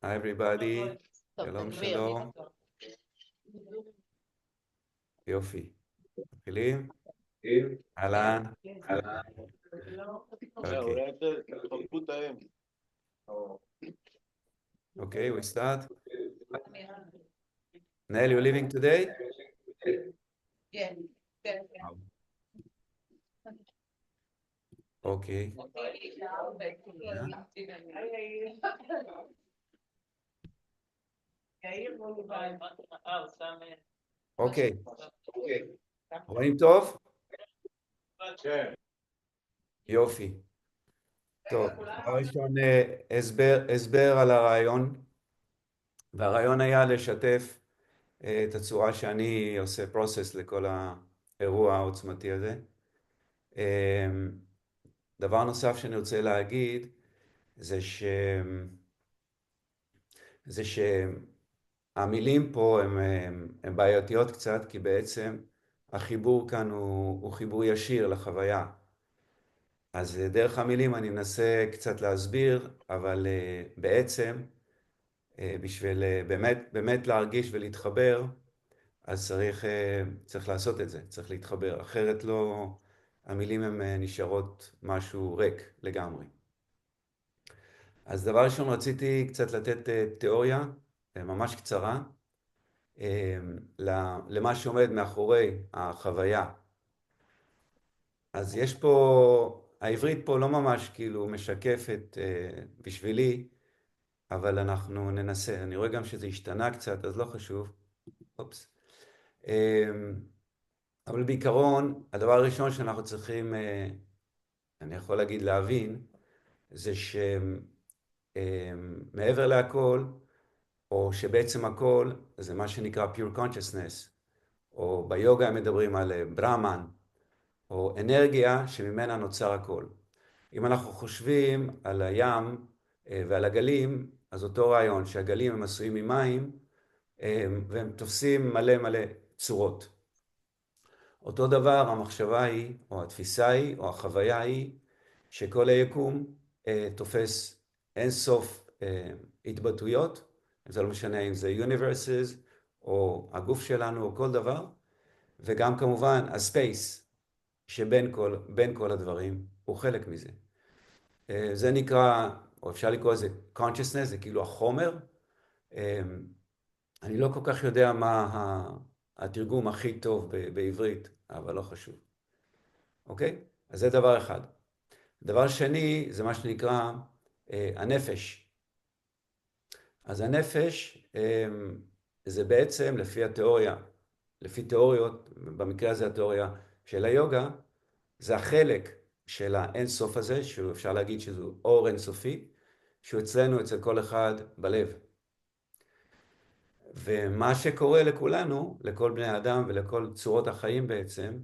Hi everybody, שלום שלום, יופי, מתחילים? אהלן, אוקיי, אוקיי, we start. Nell, you leaving today? אוקיי, אוקיי, רואים טוב? יופי. טוב, דבר ראשון, הסבר על הרעיון, והרעיון היה לשתף את הצורה שאני עושה פרוסס לכל האירוע העוצמתי הזה. דבר נוסף שאני רוצה להגיד זה שהמילים פה הן בעייתיות קצת, כי בעצם החיבור כאן הוא חיבור ישיר לחוויה. אז דרך המילים אני מנסה קצת להסביר, אבל בעצם בשביל באמת להרגיש ולהתחבר, אז צריך לעשות את זה, צריך להתחבר, אחרת לא, המילים הן נשארות משהו ריק לגמרי. אז דבר ראשון רציתי קצת לתת תיאוריה ממש קצרה למה שעומד מאחורי החוויה. אז יש פה, העברית פה לא ממש כאילו משקפת בשבילי, אבל אנחנו ננסה. אני רואה גם שזה השתנה קצת, אז לא חשוב. אופס. אבל בעיקרון, הדבר הראשון שאנחנו צריכים, אני יכול להגיד להבין, זה שמעבר להכל, או שבעצם הכל, זה מה שנקרא pure consciousness, או ביוגה הם מדברים על ברהמן, או אנרגיה שממנה נוצר הכל. אם אנחנו חושבים על הים ועל הגלים, אז אותו רעיון שהגלים הם עשויים ממים, והם תופסים מלא מלא צורות. אותו דבר המחשבה היא, או התפיסה היא, או החוויה היא, שכל היקום תופס אינסוף התבטאויות, זה לא משנה אם זה universes, או הגוף שלנו, או כל דבר, וגם כמובן הספייס שבין כל הדברים הוא חלק מזה. זה נקרא, או אפשר לקרוא לזה consciousness, זה כאילו החומר. אני לא כל כך יודע מה התרגום הכי טוב בעברית, אבל לא חשוב. אוקיי? אז זה דבר אחד. דבר שני, זה מה שנקרא הנפש. אז הנפש זה בעצם לפי התיאוריה, לפי תיאוריות, במקרה הזה התיאוריה של היוגה, זה החלק של האינסוף הזה, שאפשר להגיד שזו אור אינסופי, שהוא אצלנו, אצל כל אחד בלב. ומה שקורה לכולנו, לכל בני האדם ולכל צורות החיים בעצם,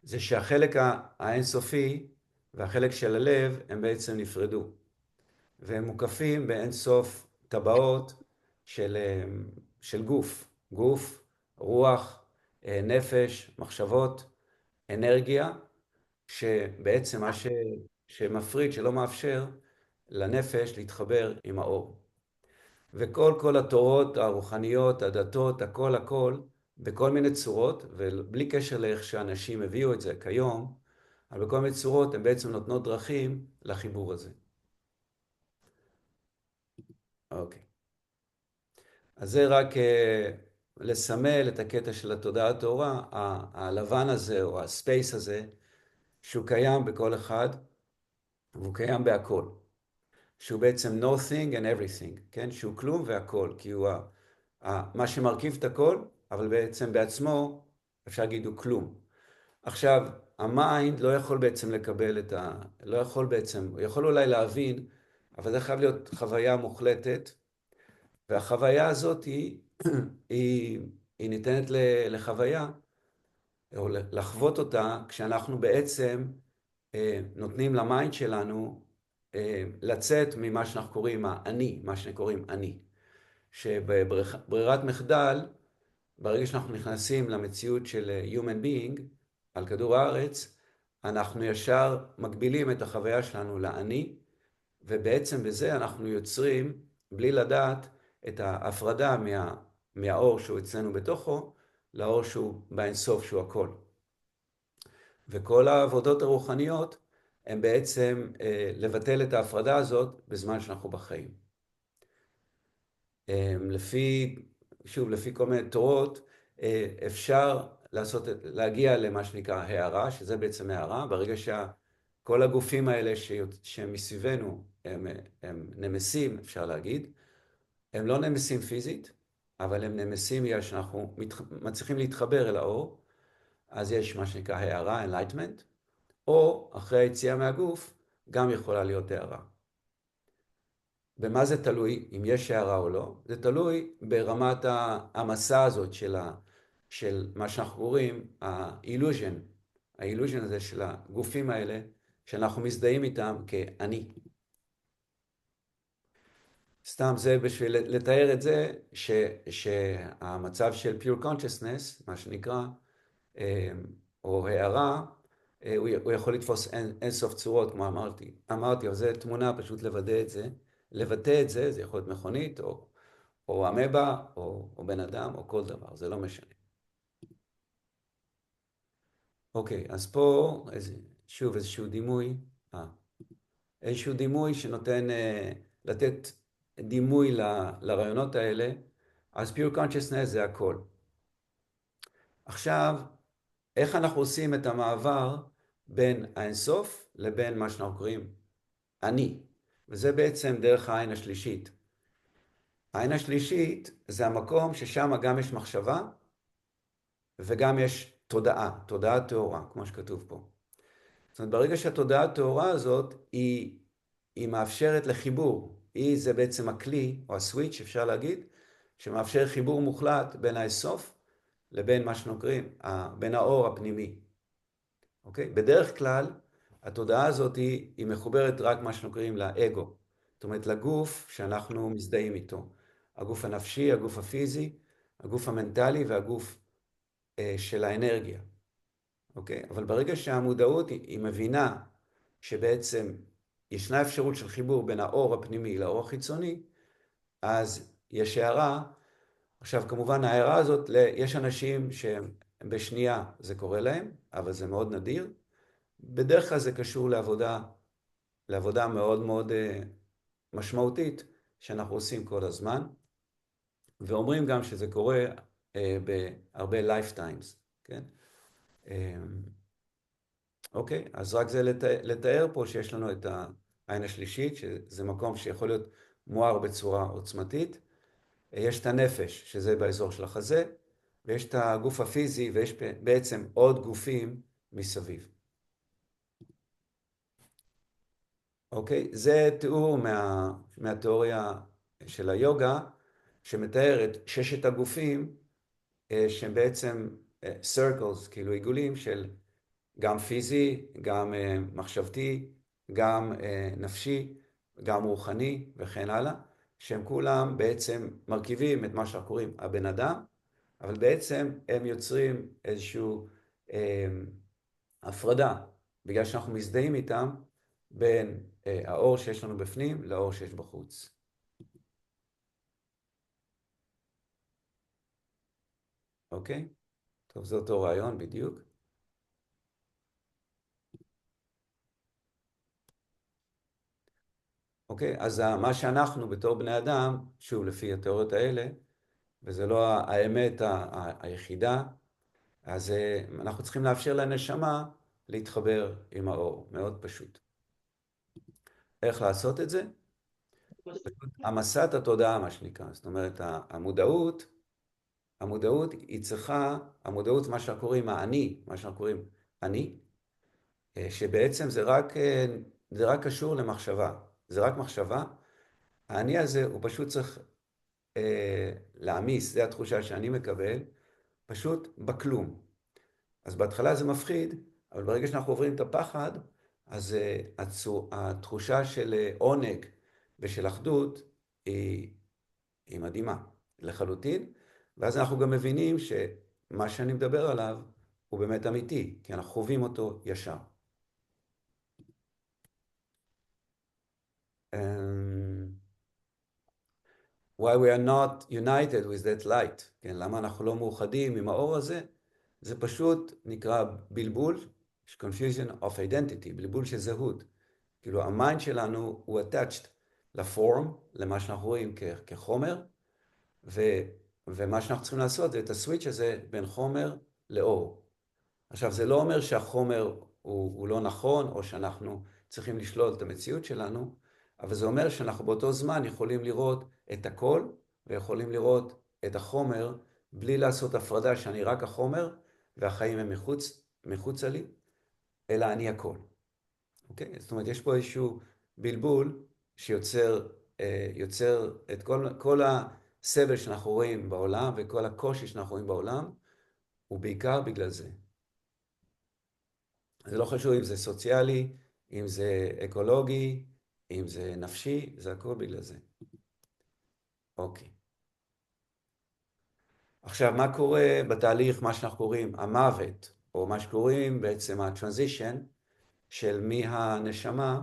זה שהחלק האינסופי והחלק של הלב הם בעצם נפרדו. והם מוקפים באינסוף טבעות של גוף, רוח, נפש, מחשבות, אנרגיה, שבעצם מה שמפריד, שלא מאפשר לנפש להתחבר עם האור. וכל התורות הרוחניות, הדתות, הכל, בכל מיני צורות, ובלי קשר לאיך שאנשים הביאו את זה כיום, אבל בכל מיני צורות הן בעצם נותנות דרכים לחיבור הזה. אוקיי. אז זה רק לסמל את הקטע של התודעה הטהורה, הלבן הזה או הספייס הזה, שהוא קיים בכל אחד, והוא קיים בהכל. שהוא בעצם nothing and everything, כן? שהוא כלום והכל, כי הוא מה שמרכיב את הכל, אבל בעצם בעצמו, אפשר להגיד, הוא כלום. עכשיו, המיינד לא יכול בעצם לקבל לא יכול בעצם, הוא יכול אולי להבין, אבל זה חייב להיות חוויה מוחלטת, והחוויה הזאת היא ניתנת לחוויה, או לחוות אותה, כשאנחנו בעצם נותנים למיינד שלנו לצאת ממה שאנחנו קוראים האני, מה שקוראים אני. שבברירת מחדל, ברגע שאנחנו נכנסים למציאות של human being, על כדור הארץ, אנחנו ישר מגבילים את החוויה שלנו לאני, ובעצם בזה אנחנו יוצרים בלי לדעת את ההפרדה מהאור שהוא אצלנו בתוכו, לאור שהוא באינסוף, שהוא הכל. וכל העבודות הרוחניות הן בעצם לבטל את ההפרדה הזאת בזמן שאנחנו בחיים. לפי כל מיני תורות, אפשר להגיע למה שנקרא הערה, שזה בעצם הערה, ברגע שכל הגופים האלה שהם מסביבנו, הם נמסים, אפשר להגיד, הם לא נמסים פיזית, אבל הם נמסים בגלל שאנחנו מצליחים להתחבר אל האור, אז יש מה שנקרא הערה, enlightenment, או אחרי היציאה מהגוף, גם יכולה להיות הערה. במה זה תלוי, אם יש הערה או לא? זה תלוי ברמת המסע הזאת של מה שאנחנו קוראים, האילוז'ן הזה של הגופים האלה, שאנחנו מזדהים איתם כאני. סתם זה בשביל לתאר את זה, שהמצב של pure consciousness, מה שנקרא, או הערה, הוא יכול לתפוס אין סוף צורות, כמו אמרתי, אבל זו תמונה פשוט לוודא את זה. לבטא את זה, זה יכול להיות מכונית, או אמבה, או בן אדם, או כל דבר, זה לא משנה. אוקיי, אז פה, שוב איזשהו דימוי, איזשהו דימוי שנותן, לתת דימוי לרעיונות האלה, אז pure consciousness זה הכל. עכשיו, איך אנחנו עושים את המעבר בין האינסוף לבין מה שאנחנו קוראים אני? וזה בעצם דרך העין השלישית. העין השלישית זה המקום ששם גם יש מחשבה וגם יש תודעה, תודעה טהורה, כמו שכתוב פה. זאת אומרת, ברגע שהתודעה הטהורה הזאת היא מאפשרת לחיבור, זה בעצם הכלי או הסוויץ' אפשר להגיד, שמאפשר חיבור מוחלט בין האינסוף לבין מה שנקראים, בין האור הפנימי. אוקיי? בדרך כלל, התודעה הזאת היא מחוברת רק מה שנקראים לאגו. זאת אומרת, לגוף שאנחנו מזדהים איתו. הגוף הנפשי, הגוף הפיזי, הגוף המנטלי והגוף של האנרגיה. אוקיי? אבל ברגע שהמודעות היא מבינה שבעצם ישנה אפשרות של חיבור בין האור הפנימי לאור החיצוני, אז יש הערה. עכשיו, כמובן, ההערה הזאת, יש אנשים שהם בשנייה זה קורה להם, אבל זה מאוד נדיר. בדרך כלל זה קשור לעבודה מאוד מאוד משמעותית שאנחנו עושים כל הזמן, ואומרים גם שזה קורה בהרבה lifetimes, כן? אוקיי, אז רק זה לתאר פה שיש לנו את העין השלישית, שזה מקום שיכול להיות מואר בצורה עוצמתית. יש את הנפש, שזה באזור של החזה, ויש את הגוף הפיזי, ויש בעצם עוד גופים מסביב. אוקיי? זה תיאור מהתיאוריה של היוגה, שמתאר את ששת הגופים, שהם בעצם circles, כאילו עיגולים של גם פיזי, גם מחשבתי, גם נפשי, גם רוחני וכן הלאה, שהם כולם בעצם מרכיבים את מה שאנחנו קוראים הבן אדם, אבל בעצם הם יוצרים איזושהי הפרדה, בגלל שאנחנו מזדהים איתם בין האור שיש לנו בפנים לאור שיש בחוץ. אוקיי? טוב, זה אותו רעיון בדיוק. אוקיי? אז מה שאנחנו בתור בני אדם, שוב, לפי התיאוריות האלה, וזה לא האמת היחידה, אז אנחנו צריכים לאפשר לנשמה להתחבר עם האור, מאוד פשוט. איך לעשות את זה? המסת התודעה, מה שנקרא. זאת אומרת, המודעות היא צריכה, המודעות מה שאנחנו קוראים האני, מה שאנחנו קוראים אני, שבעצם זה רק קשור למחשבה. זה רק מחשבה. האני הזה הוא פשוט צריך להעמיס, זו התחושה שאני מקבל, פשוט בכלום. אז בהתחלה זה מפחיד, אבל ברגע שאנחנו עוברים את הפחד, אז התחושה של עונג ושל אחדות היא מדהימה לחלוטין, ואז אנחנו גם מבינים שמה שאני מדבר עליו הוא באמת אמיתי, כי אנחנו חווים אותו ישר. why we are not united with that light, כן, למה אנחנו לא מאוחדים עם האור הזה, זה פשוט נקרא בלבול, confusion of identity, בלבול של זהות. כאילו המיינד שלנו הוא attached לפורם, למה שאנחנו רואים כחומר, ומה שאנחנו צריכים לעשות זה את הסוויץ' הזה בין חומר לאור. עכשיו זה לא אומר שהחומר הוא לא נכון, או שאנחנו צריכים לשלול את המציאות שלנו, אבל זה אומר שאנחנו באותו זמן יכולים לראות את הכל, ויכולים לראות את החומר, בלי לעשות הפרדה שאני רק החומר, והחיים הם מחוצה לי, אלא אני הכל. אוקיי? זאת אומרת, יש פה איזשהו בלבול שיוצר יוצר את כל הסבל שאנחנו רואים בעולם, וכל הקושי שאנחנו רואים בעולם, הוא בעיקר בגלל זה. זה לא חשוב אם זה סוציאלי, אם זה אקולוגי, אם זה נפשי, זה הכל בגלל זה. אוקיי. עכשיו, מה קורה בתהליך, מה שאנחנו קוראים המוות, או מה שקוראים בעצם הטרנזישן של מהנשמה,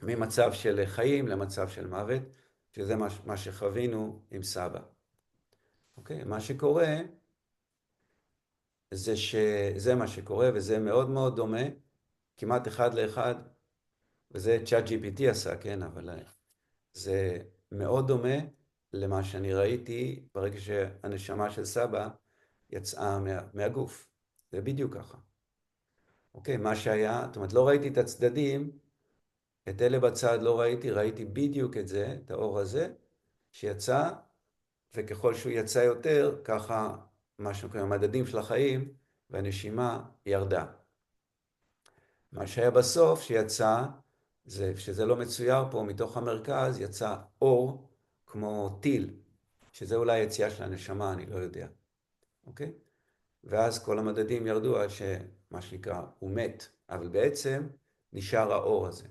ממצב של חיים למצב של מוות, שזה מה שחווינו עם סבא. אוקיי? מה שקורה, זה מה שקורה, וזה מאוד מאוד דומה, כמעט אחד לאחד, וזה ChatGPT עשה, כן, אבל זה מאוד דומה למה שאני ראיתי ברגע שהנשמה של סבא יצאה מהגוף. זה בדיוק ככה. אוקיי, מה שהיה, זאת אומרת, לא ראיתי את הצדדים, את אלה בצד לא ראיתי, ראיתי בדיוק את זה, את האור הזה, שיצא, וככל שהוא יצא יותר, ככה, מה שנקרא, המדדים של החיים והנשימה ירדה. מה שהיה בסוף שיצא, זה, שזה לא מצויר פה, מתוך המרכז יצא אור כמו טיל, שזה אולי יציאה של הנשמה, אני לא יודע. אוקיי? ואז כל המדדים ירדו עד שמה שנקרא, הוא מת, אבל בעצם נשאר האור הזה.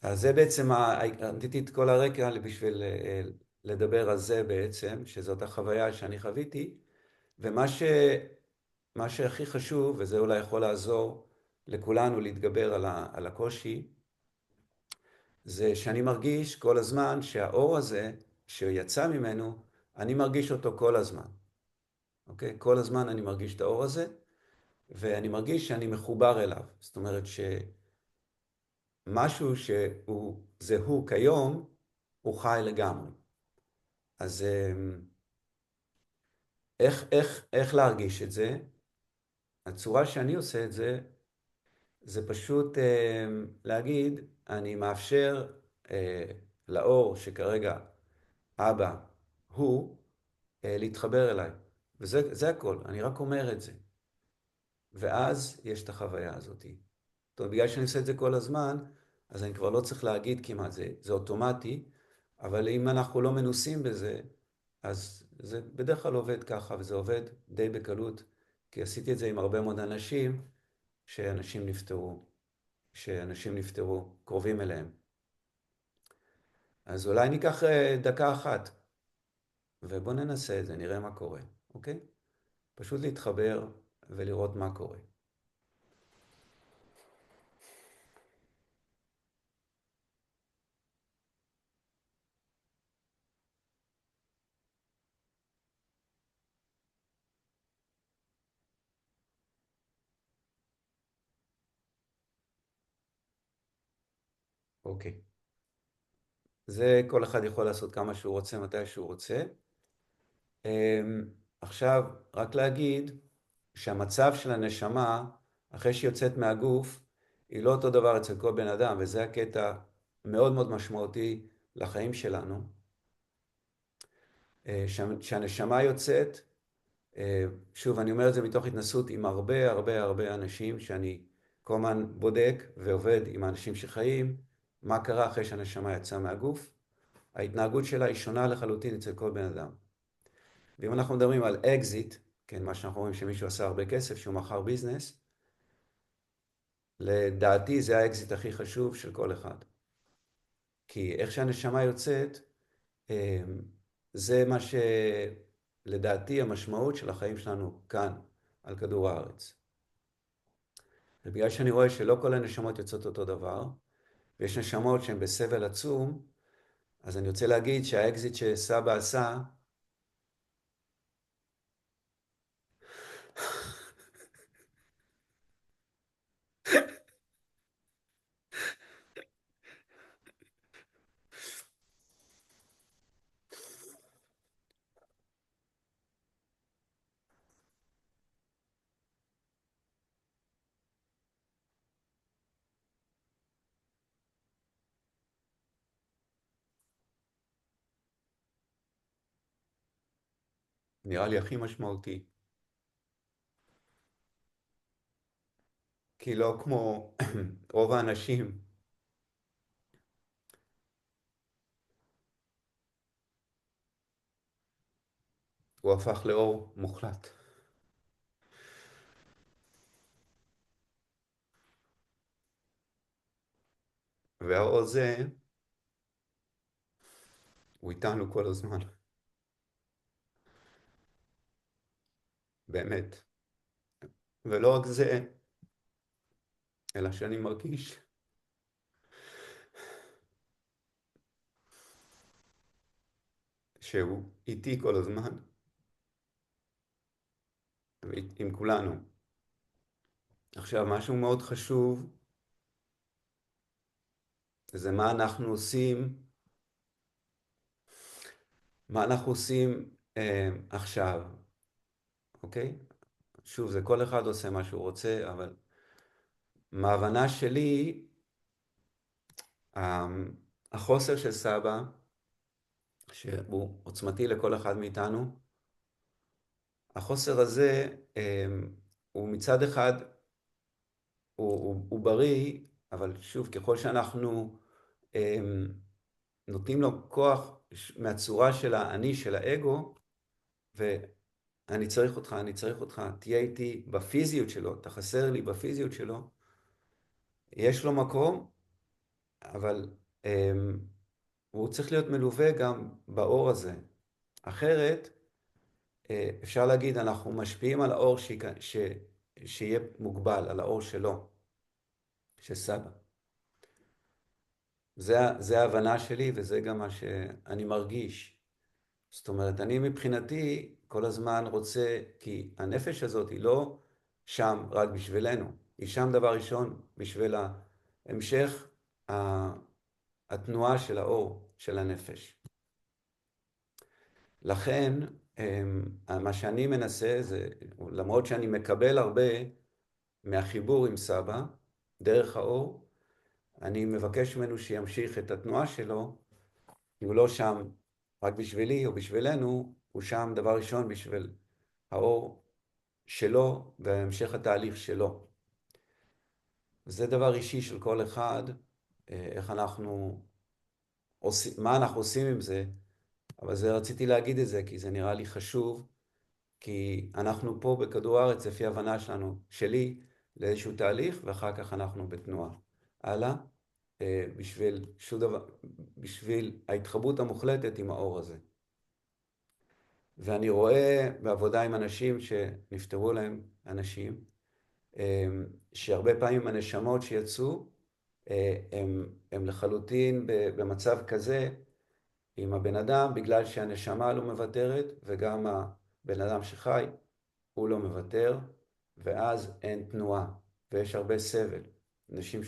אז זה בעצם, נתתי את כל הרקע בשביל לדבר על זה בעצם, שזאת החוויה שאני חוויתי, ומה שהכי חשוב, וזה אולי יכול לעזור לכולנו להתגבר על הקושי, זה שאני מרגיש כל הזמן שהאור הזה, שיצא ממנו, אני מרגיש אותו כל הזמן. אוקיי? כל הזמן אני מרגיש את האור הזה, ואני מרגיש שאני מחובר אליו. זאת אומרת שמשהו זה הוא כיום, הוא חי לגמרי. אז איך להרגיש את זה? הצורה שאני עושה את זה, זה פשוט להגיד, אני מאפשר לאור שכרגע אבא הוא להתחבר אליי. וזה הכל, אני רק אומר את זה. ואז יש את החוויה הזאת. טוב, בגלל שאני עושה את זה כל הזמן, אז אני כבר לא צריך להגיד כמעט, זה אוטומטי, אבל אם אנחנו לא מנוסים בזה, אז זה בדרך כלל עובד ככה, וזה עובד די בקלות, כי עשיתי את זה עם הרבה מאוד אנשים, שאנשים נפטרו קרובים אליהם. אז אולי ניקח דקה אחת, ובואו ננסה את זה, נראה מה קורה, אוקיי? פשוט להתחבר ולראות מה קורה. אוקיי. זה כל אחד יכול לעשות כמה שהוא רוצה, מתי שהוא רוצה. עכשיו, רק להגיד שהמצב של הנשמה, אחרי שהיא יוצאת מהגוף, היא לא אותו דבר אצל כל בן אדם, וזה הקטע מאוד מאוד משמעותי לחיים שלנו. שהנשמה יוצאת, שוב, אני אומר את זה מתוך התנסות עם הרבה הרבה הרבה אנשים, שאני כל הזמן בודק ועובד עם האנשים שחיים, מה קרה אחרי שהנשמה יצאה מהגוף. ההתנהגות שלה היא שונה לחלוטין אצל כל בן אדם. ואם אנחנו מדברים על אקזיט, כן, מה שאנחנו רואים שמישהו עשה הרבה כסף, שהוא מכר ביזנס, לדעתי זה האקזיט הכי חשוב של כל אחד. כי איך שהנשמה יוצאת, זה מה שלדעתי המשמעות של החיים שלנו כאן, על כדור הארץ. ובגלל שאני רואה שלא כל הנשמות יוצאות אותו דבר, ויש נשמות שהן בסבל עצום, אז אני רוצה להגיד שהאקזיט שסבא עשה, נראה לי הכי משמעותי. כי לא כמו רוב האנשים, הוא הפך לאור מוחלט. והאור הזה, הוא איתנו כל הזמן. באמת. ולא רק זה, אלא שאני מרגיש שהוא איתי כל הזמן, עם כולנו. עכשיו, משהו מאוד חשוב, זה מה אנחנו עושים, עכשיו, אוקיי? שוב, זה כל אחד עושה מה שהוא רוצה, אבל מההבנה שלי, החוסר של סבא, שהוא עוצמתי לכל אחד מאיתנו, החוסר הזה הוא מצד אחד, הוא בריא, אבל שוב, ככל שאנחנו נותנים לו כוח מהצורה של האני, של האגו, ואני צריך אותך, אני צריך אותך, תהיה איתי בפיזיות שלו, אתה חסר לי בפיזיות שלו, יש לו מקום, אבל הוא צריך להיות מלווה גם באור הזה. אחרת, אפשר להגיד, אנחנו משפיעים על האור שיהיה מוגבל, על האור שלו, של סבא. זה ההבנה שלי, וזה גם מה שאני מרגיש. זאת אומרת, אני מבחינתי כל הזמן רוצה, כי הנפש הזאת היא לא שם רק בשבילנו, היא שם דבר ראשון בשביל המשך התנועה של האור של הנפש. לכן, מה שאני מנסה זה, למרות שאני מקבל הרבה מהחיבור עם סבא, דרך האור, אני מבקש ממנו שימשיך את התנועה שלו, כי הוא לא שם רק בשבילי או בשבילנו, הוא שם דבר ראשון בשביל האור שלו והמשך התהליך שלו. זה דבר אישי של כל אחד, איך אנחנו עושים, מה אנחנו עושים עם זה, אבל זה רציתי להגיד את זה כי זה נראה לי חשוב, כי אנחנו פה בכדור הארץ לפי הבנה שלנו, שלי, לאיזשהו תהליך, ואחר כך אנחנו בתנועה. הלאה, בשביל ההתחברות המוחלטת עם האור הזה. ואני רואה בעבודה עם אנשים שנפטרו להם אנשים, שהרבה פעמים הנשמות שיצאו, הם לחלוטין במצב כזה עם הבן אדם, בגלל שהנשמה לא מוותרת, וגם הבן אדם שחי, הוא לא מוותר, ואז אין תנועה, ויש הרבה סבל. אנשים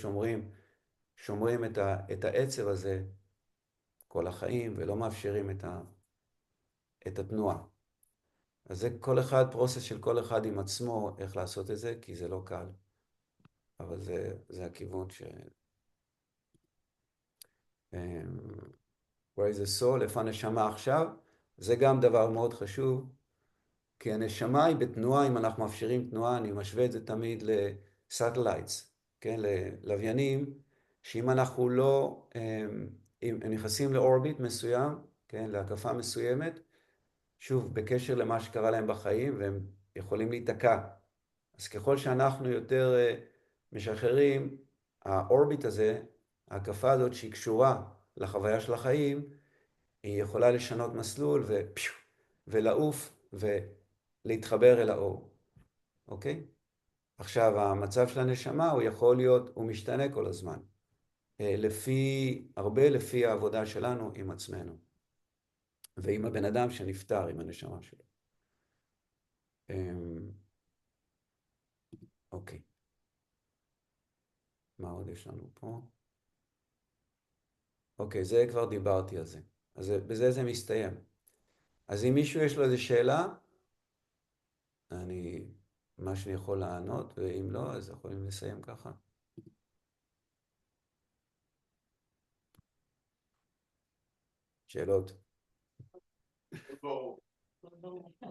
שומרים את העצב הזה כל החיים, ולא מאפשרים את התנועה. אז זה כל אחד, פרוסס של כל אחד עם עצמו, איך לעשות את זה, כי זה לא קל. אבל זה הכיוון where is the soul, איפה הנשמה עכשיו, זה גם דבר מאוד חשוב, כי הנשמה היא בתנועה, אם אנחנו מאפשרים תנועה, אני משווה את זה תמיד לסאטלייטס, כן, ללוויינים, שאם אנחנו לא, אם נכנסים לאורביט מסוים, כן, להקפה מסוימת, שוב, בקשר למה שקרה להם בחיים, והם יכולים להיתקע. אז ככל שאנחנו יותר משחררים, האורביט הזה, ההקפה הזאת שהיא קשורה לחוויה של החיים, היא יכולה לשנות מסלול ולעוף ולהתחבר אל האור. אוקיי? עכשיו, המצב של הנשמה הוא יכול להיות, הוא משתנה כל הזמן. הרבה לפי העבודה שלנו עם עצמנו, ועם הבן אדם שנפטר, עם הנשמה שלו. אוקיי. מה עוד יש לנו פה? אוקיי, זה כבר דיברתי על זה. אז בזה זה מסתיים. אז אם מישהו יש לו איזו שאלה, מה שאני יכול לענות, ואם לא, אז יכולים לסיים ככה. שאלות?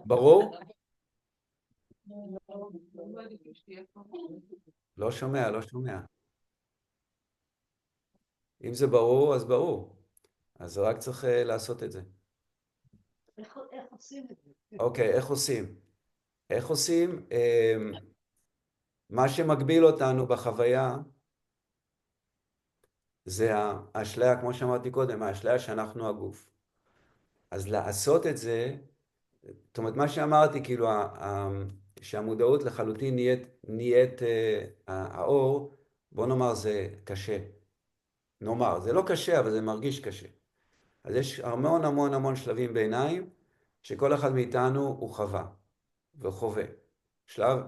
ברור? לא שומע, לא שומע. אם זה ברור, אז ברור. אז רק צריך לעשות את זה. איך עושים את זה? אוקיי, איך עושים? איך עושים? מה שמגביל אותנו בחוויה זה האשליה, כמו שאמרתי קודם, האשליה שאנחנו הגוף. אז לעשות את זה, זאת אומרת, מה שאמרתי, כאילו, שהמודעות לחלוטין נהיית האור, בוא נאמר, זה קשה. נאמר, זה לא קשה, אבל זה מרגיש קשה. אז יש המון המון המון שלבים ביניים, שכל אחד מאיתנו הוא חווה וחווה. שלב,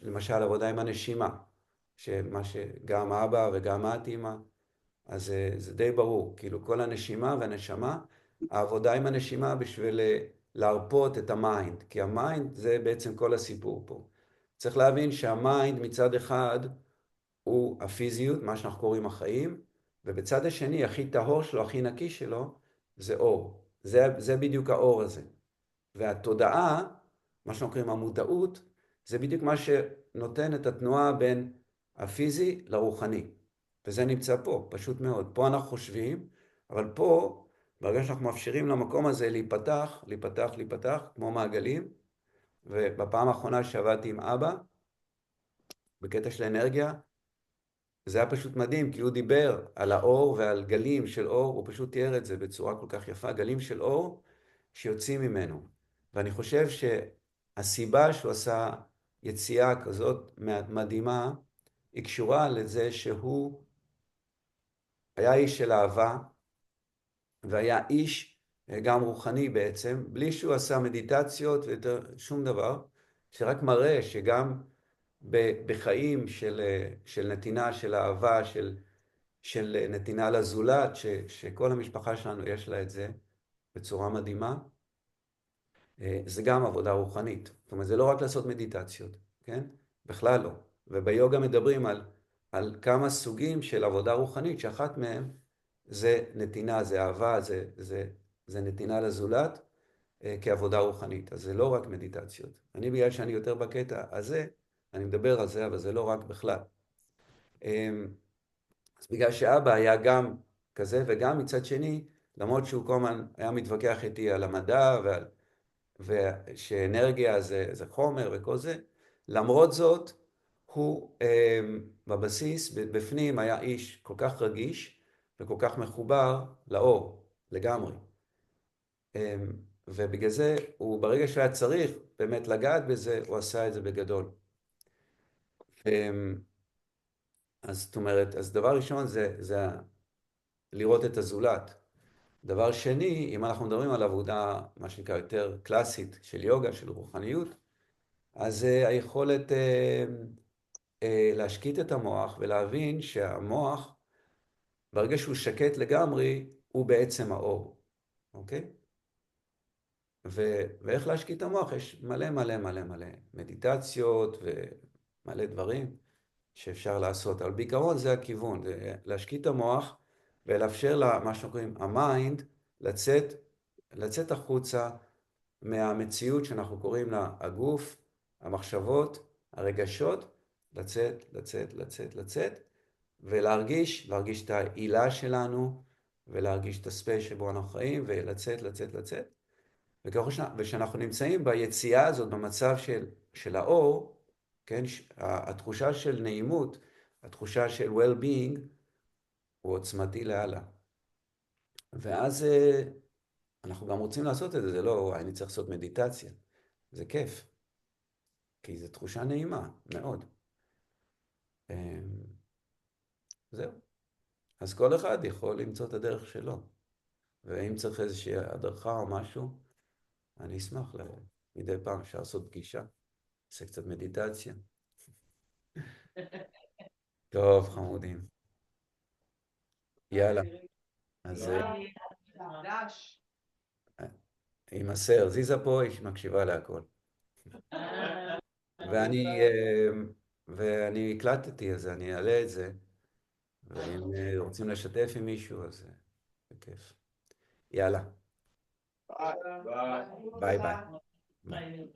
למשל, עבודה עם הנשימה, שמה שגם אבא וגם את אימא, אז זה די ברור, כאילו כל הנשימה והנשמה, העבודה עם הנשימה בשביל להרפות את המיינד, כי המיינד זה בעצם כל הסיפור פה. צריך להבין שהמיינד מצד אחד הוא הפיזיות, מה שאנחנו קוראים החיים, ובצד השני, הכי טהור שלו, הכי נקי שלו, זה אור. זה בדיוק האור הזה. והתודעה, מה שאנחנו קוראים המודעות, זה בדיוק מה שנותן את התנועה בין הפיזי לרוחני. וזה נמצא פה, פשוט מאוד. פה אנחנו חושבים, אבל פה, ברגע שאנחנו מאפשרים למקום הזה להיפתח, להיפתח, להיפתח, כמו מעגלים, ובפעם האחרונה שעבדתי עם אבא, בקטע של אנרגיה, זה היה פשוט מדהים, כי הוא דיבר על האור ועל גלים של אור, הוא פשוט תיאר את זה בצורה כל כך יפה, גלים של אור שיוצאים ממנו. ואני חושב שהסיבה שהוא עשה יציאה כזאת מדהימה, היא קשורה לזה שהוא היה איש של אהבה, והיה איש גם רוחני בעצם, בלי שהוא עשה מדיטציות ושום דבר, שרק מראה שגם בחיים של נתינה, של אהבה, של נתינה לזולת, שכל המשפחה שלנו יש לה את זה בצורה מדהימה, זה גם עבודה רוחנית. זאת אומרת, זה לא רק לעשות מדיטציות, כן? בכלל לא. וביוגה מדברים על כמה סוגים של עבודה רוחנית, שאחת מהם זה נתינה, זה אהבה, זה נתינה לזולת כעבודה רוחנית. אז זה לא רק מדיטציות. אני, בגלל שאני יותר בקטע הזה, אני מדבר על זה, אבל זה לא רק בכלל. אז בגלל שאבא היה גם כזה, וגם מצד שני, למרות שהוא כל הזמן היה מתווכח איתי על המדע ושאנרגיה זה חומר וכל זה, למרות זאת, הוא בבסיס, בפנים, היה איש כל כך רגיש וכל כך מחובר לאור, לגמרי. ובגלל זה, ברגע שהיה צריך באמת לגעת בזה, הוא עשה את זה בגדול. אז זאת אומרת, אז דבר ראשון זה לראות את הזולת. דבר שני, אם אנחנו מדברים על עבודה, מה שנקרא יותר קלאסית של יוגה, של רוחניות, אז היכולת להשקיט את המוח ולהבין שהמוח, ברגע שהוא שקט לגמרי, הוא בעצם האור, אוקיי? ואיך להשקיט את המוח? יש מלא מלא מלא מלא מדיטציות ומלא דברים שאפשר לעשות, אבל בעיקרון זה הכיוון, זה להשקיט את המוח ולאפשר למה שקוראים המיינד לצאת החוצה מהמציאות שאנחנו קוראים לה הגוף, המחשבות, הרגשות, לצאת, ולהרגיש את העילה שלנו, ולהרגיש את הספייס שבו אנחנו חיים, ולצאת. וכשאנחנו נמצאים ביציאה הזאת, במצב של האור, כן, התחושה של נעימות, התחושה של well-being, הוא עוצמתי לאללה. ואז אנחנו גם רוצים לעשות את זה, זה לא, אני צריך לעשות מדיטציה. זה כיף, כי זו תחושה נעימה, מאוד. זהו. אז כל אחד יכול למצוא את הדרך שלו. ואם צריך איזושהי הדרכה או משהו, אני אשמח מדי פעם אפשר לעשות פגישה, נעשה קצת מדיטציה. טוב, חמודים. יאללה. אז יימסר, זיזה פה, היא מקשיבה להכל. ואני הקלטתי, אז אני אעלה את זה, ואם רוצים לשתף עם מישהו, אז בכיף. יאללה, ביי ביי. ביי.